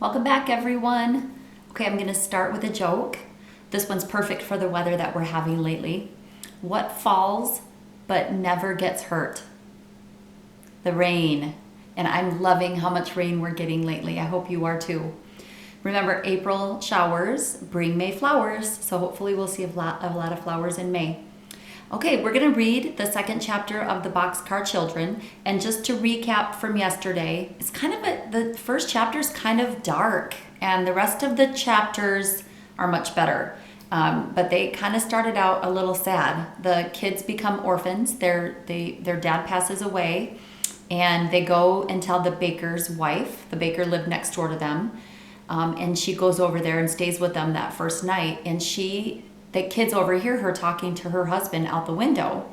Welcome back, everyone. Okay, I'm going to start with a joke. This one's perfect for the weather that we're having lately. What falls but never gets hurt? The rain. And I'm loving how much rain we're getting lately. I hope you are too. Remember, April showers bring May flowers, so hopefully we'll see a lot of flowers in May. Okay, we're going to read the second chapter of the Boxcar Children, and just to recap from yesterday, it's the first chapter is kind of dark, and the rest of the chapters are much better. But they kind of started out a little sad. The kids become orphans. Their dad passes away, and they go and tell the baker's wife. The baker lived next door to them, and she goes over there and stays with them that first night, and the kids overhear her talking to her husband out the window.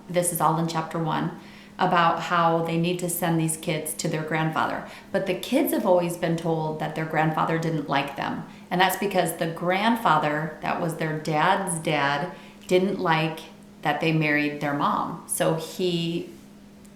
This is all in chapter 1, about how they need to send these kids to their grandfather. But the kids have always been told that their grandfather didn't like them. And that's because the grandfather, that was their dad's dad, didn't like that they married their mom. So he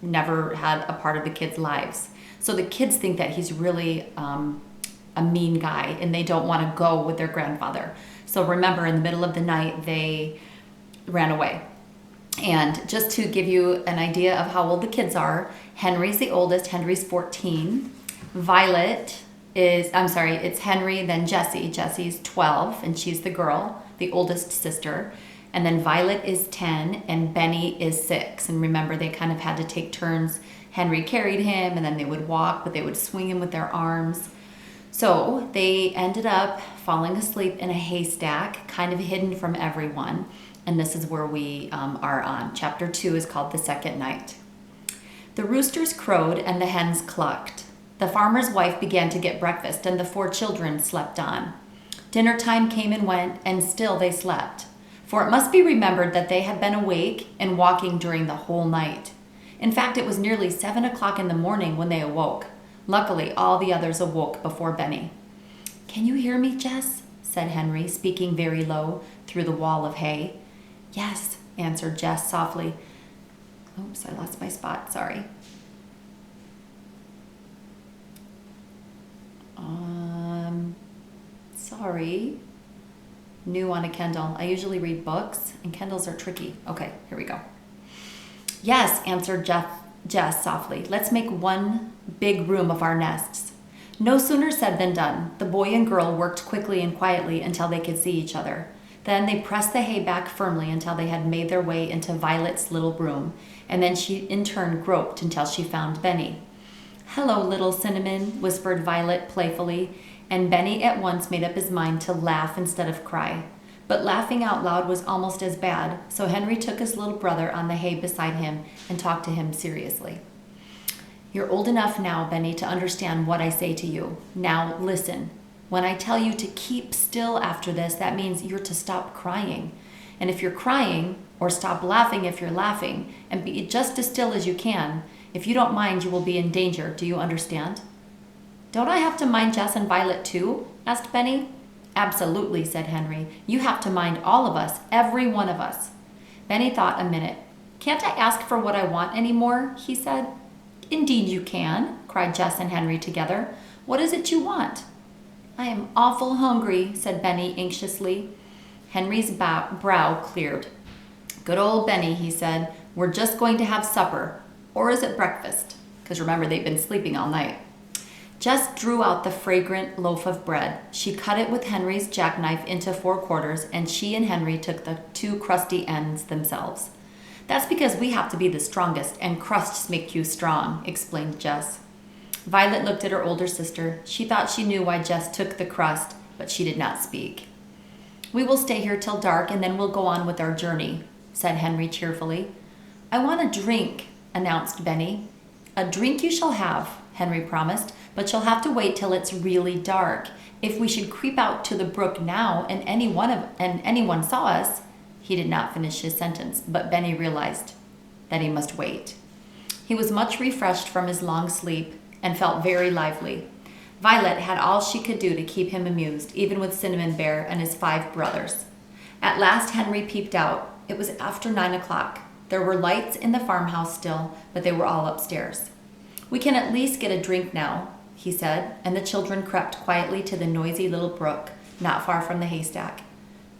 never had a part of the kids' lives. So the kids think that he's really a mean guy, and they don't want to go with their grandfather. So remember, in the middle of the night, they ran away. And just to give you an idea of how old the kids are, Henry's the oldest. Henry's 14. It's Henry, then Jessie. Jessie's 12, and she's the girl, the oldest sister. And then Violet is 10, and Benny is 6. And remember, they kind of had to take turns. Henry carried him, and then they would walk, but they would swing him with their arms. So they ended up falling asleep in a haystack, kind of hidden from everyone. And this is where we are on. Chapter 2 is called The Second Night. The roosters crowed and the hens clucked. The farmer's wife began to get breakfast, and the 4 children slept on. Dinner time came and went, and still they slept. For it must be remembered that they had been awake and walking during the whole night. In fact, it was nearly 7 o'clock in the morning when they awoke. Luckily, all the others awoke before Benny. "Can you hear me, Jess?" said Henry, speaking very low through the wall of hay. "Yes," answered Jess softly. Oops, I lost my spot, sorry. Sorry. New on a Kindle. I usually read books, and Kindles are tricky. Okay, here we go. "Yes," answered Jess softly. "Let's make one big room of our nests." No sooner said than done. The boy and girl worked quickly and quietly until they could see each other. Then they pressed the hay back firmly until they had made their way into Violet's little room, and then she in turn groped until she found Benny. "Hello, little Cinnamon," whispered Violet playfully, and Benny at once made up his mind to laugh instead of cry. But laughing out loud was almost as bad, so Henry took his little brother on the hay beside him and talked to him seriously. "You're old enough now, Benny, to understand what I say to you. Now listen. When I tell you to keep still after this, that means you're to stop crying. And if you're crying, or stop laughing if you're laughing, and be just as still as you can, if you don't mind, you will be in danger. Do you understand?" "Don't I have to mind Jess and Violet too?" asked Benny. "Absolutely," said Henry. "You have to mind all of us, every one of us." Benny thought a minute. "Can't I ask for what I want anymore?" he said. "Indeed you can," cried Jess and Henry together. "What is it you want?" "I am awful hungry," said Benny anxiously. Henry's brow cleared. "Good old Benny," he said. "We're just going to have supper. Or is it breakfast?" Because remember, they've been sleeping all night. Jess drew out the fragrant loaf of bread. She cut it with Henry's jackknife into 4 quarters, and she and Henry took the 2 crusty ends themselves. "That's because we have to be the strongest, and crusts make you strong," explained Jess. Violet looked at her older sister. She thought she knew why Jess took the crust, but she did not speak. "We will stay here till dark, and then we'll go on with our journey," said Henry cheerfully. "I want a drink," announced Benny. "A drink you shall have," Henry promised, "but you'll have to wait till it's really dark. If we should creep out to the brook now and anyone saw us—" He did not finish his sentence, but Benny realized that he must wait. He was much refreshed from his long sleep and felt very lively. Violet had all she could do to keep him amused, even with Cinnamon Bear and his 5 brothers. At last Henry peeped out. It was after 9 o'clock. There were lights in the farmhouse still, but they were all upstairs. "We can at least get a drink now," he said, and the children crept quietly to the noisy little brook not far from the haystack.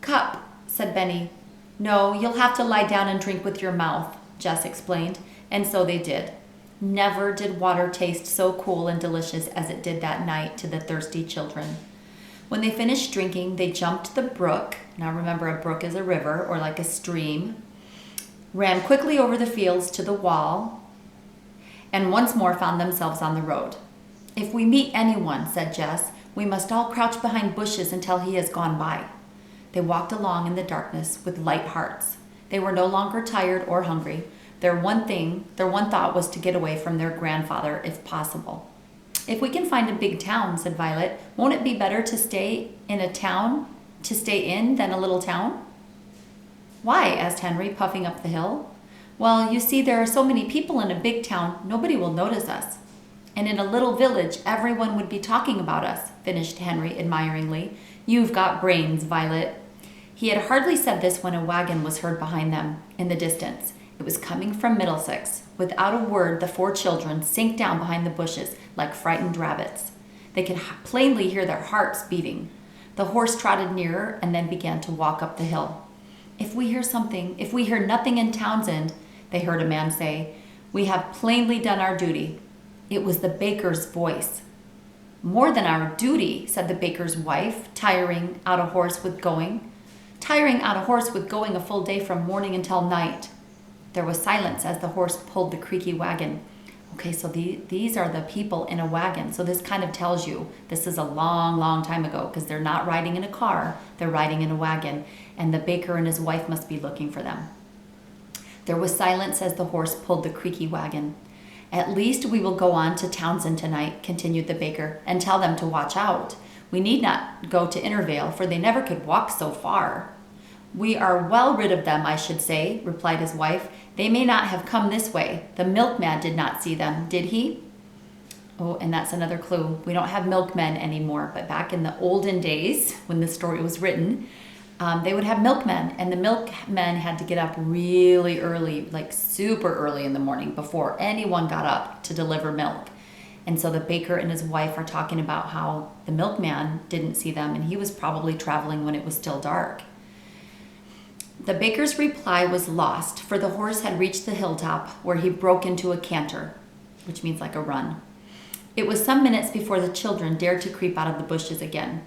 Cup, said Benny. No, you'll have to lie down and drink with your mouth, Jess explained, and so they did. Never did water taste so cool and delicious as it did that night to the thirsty children. When they finished drinking, they jumped the brook. Now remember, a brook is a river or like a stream. Ran quickly over the fields to the wall, and once more found themselves on the road. If we meet anyone, said Jess, we must all crouch behind bushes until he has gone by. They walked along in the darkness with light hearts. They were no longer tired or hungry. Their one thought was to get away from their grandfather if possible. If we can find a big town, said Violet, won't it be better to stay in than a little town? Why? Asked Henry, puffing up the hill. Well, you see, there are so many people in a big town, nobody will notice us. And in a little village, everyone would be talking about us, finished Henry admiringly. You've got brains, Violet. He had hardly said this when a wagon was heard behind them in the distance. It was coming from Middlesex. Without a word, the 4 children sank down behind the bushes like frightened rabbits. They could plainly hear their hearts beating. The horse trotted nearer and then began to walk up the hill. If we hear nothing in Townsend, they heard a man say, we have plainly done our duty. It was the baker's voice. More than our duty, said the baker's wife, tiring out a horse with going a full day from morning until night. There was silence as the horse pulled the creaky wagon. Okay, so these are the people in a wagon. So this kind of tells you this is a long, long time ago because they're not riding in a car, they're riding in a wagon, and the baker and his wife must be looking for them. There was silence as the horse pulled the creaky wagon. At least we will go on to Townsend tonight, continued the baker, and tell them to watch out. We need not go to Intervale, for they never could walk so far. We are well rid of them, I should say, replied his wife. They may not have come this way. The milkman did not see them, did he? Oh, and that's another clue. We don't have milkmen anymore, but back in the olden days, when the story was written, they would have milkmen, and the milkmen had to get up really early, like super early in the morning before anyone got up to deliver milk. And so the baker and his wife are talking about how the milkman didn't see them, and he was probably traveling when it was still dark. The baker's reply was lost, for the horse had reached the hilltop where he broke into a canter, which means like a run. It was some minutes before the children dared to creep out of the bushes again.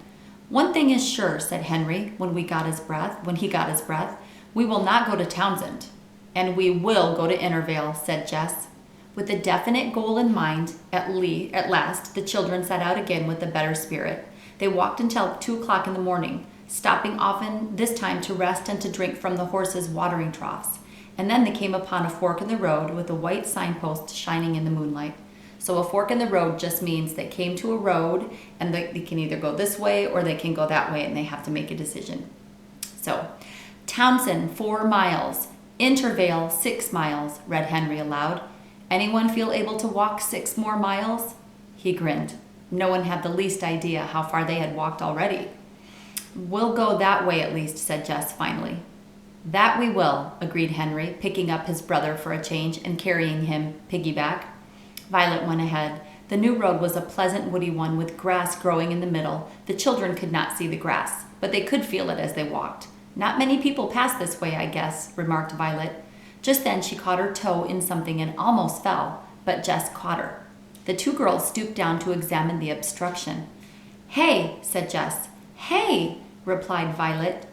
One thing is sure, said Henry when he got his breath. We will not go to Townsend. And we will go to Intervale, said Jess. With a definite goal in mind, at last, the children set out again with a better spirit. They walked until 2 o'clock in the morning, stopping often this time to rest and to drink from the horses' watering troughs. And then they came upon a fork in the road with a white signpost shining in the moonlight. So a fork in the road just means they came to a road and they can either go this way or they can go that way, and they have to make a decision. So, Townsend, 4 miles. Intervale, 6 miles, read Henry aloud. Anyone feel able to walk 6 more miles? He grinned. No one had the least idea how far they had walked already. We'll go that way at least, said Jess finally. That we will, agreed Henry, picking up his brother for a change and carrying him piggyback. Violet went ahead. The new road was a pleasant woody one with grass growing in the middle. The children could not see the grass, but they could feel it as they walked. Not many people pass this way, I guess, remarked Violet. Just then she caught her toe in something and almost fell, but Jess caught her. The 2 girls stooped down to examine the obstruction. Hey, said Jess. Hey, replied Violet.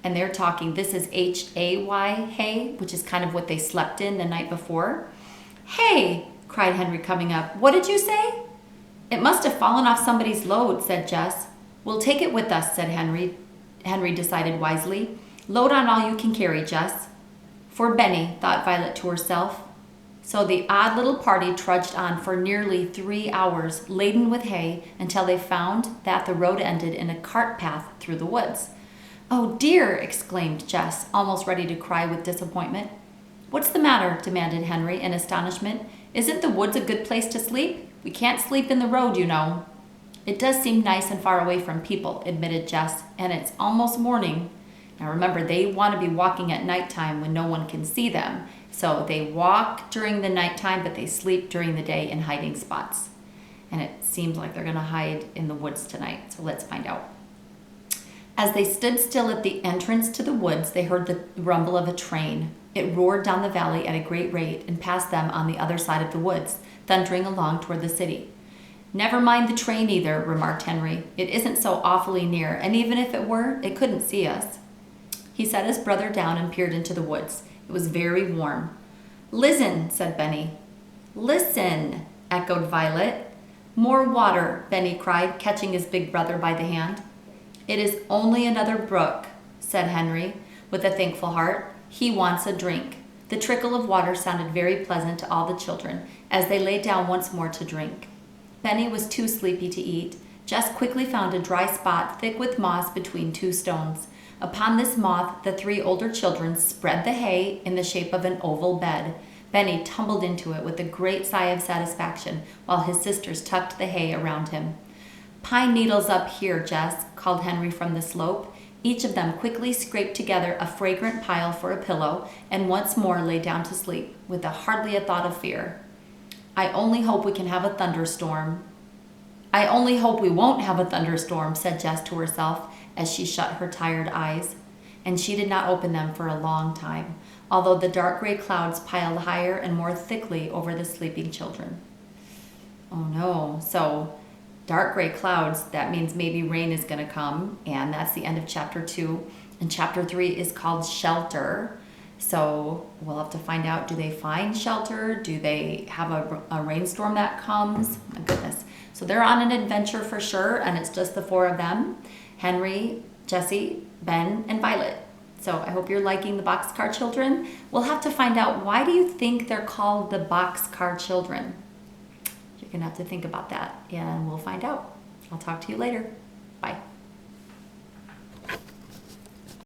And they're talking, this is Hay, hay, which is kind of what they slept in the night before. Hey, cried Henry coming up. What did you say? It must have fallen off somebody's load, said Jess. We'll take it with us, said Henry. Henry decided wisely. Load on all you can carry, Jess. For Benny, thought Violet to herself. So the odd little party trudged on for nearly 3 hours, laden with hay, until they found that the road ended in a cart path through the woods. Oh dear, exclaimed Jess, almost ready to cry with disappointment. What's the matter? Demanded Henry in astonishment. Isn't the woods a good place to sleep? We can't sleep in the road, you know. It does seem nice and far away from people, admitted Jess, and it's almost morning. Now remember, they want to be walking at nighttime when no one can see them. So they walk during the nighttime, but they sleep during the day in hiding spots. and it seems like they're going to hide in the woods tonight. So let's find out. As they stood still at the entrance to the woods, they heard the rumble of a train. It roared down the valley at a great rate and passed them on the other side of the woods, thundering along toward the city. "Never mind the train either," remarked Henry. "It isn't so awfully near, and even if it were, it couldn't see us." He set his brother down and peered into the woods. It was very warm. "Listen," said Benny. "Listen," echoed Violet. "More water," Benny cried, catching his big brother by the hand. "It is only another brook," said Henry, with a thankful heart. "He wants a drink." The trickle of water sounded very pleasant to all the children as they lay down once more to drink. Benny was too sleepy to eat. Jess quickly found a dry spot thick with moss between two stones. Upon this moss, the three older children spread the hay in the shape of an oval bed. Benny tumbled into it with a great sigh of satisfaction, while his sisters tucked the hay around him. "Pine needles up here, Jess," called Henry from the slope. Each of them quickly scraped together a fragrant pile for a pillow and once more lay down to sleep, with hardly a thought of fear. "I only hope we can have a thunderstorm." "I only hope we won't have a thunderstorm," said Jess to herself as she shut her tired eyes. And she did not open them for a long time, although the dark gray clouds piled higher and more thickly over the sleeping children. Oh no, so dark gray clouds, that means maybe rain is going to come, and that's the end of chapter 2. And chapter 3 is called Shelter. So we'll have to find out, do they find shelter? Do they have a rainstorm that comes? My goodness. So they're on an adventure for sure, and it's just the four of them: Henry, Jesse, Ben, and Violet. So I hope you're liking the Boxcar Children. We'll have to find out, why do you think they're called the Boxcar Children? You're going to have to think about that, and we'll find out. I'll talk to you later.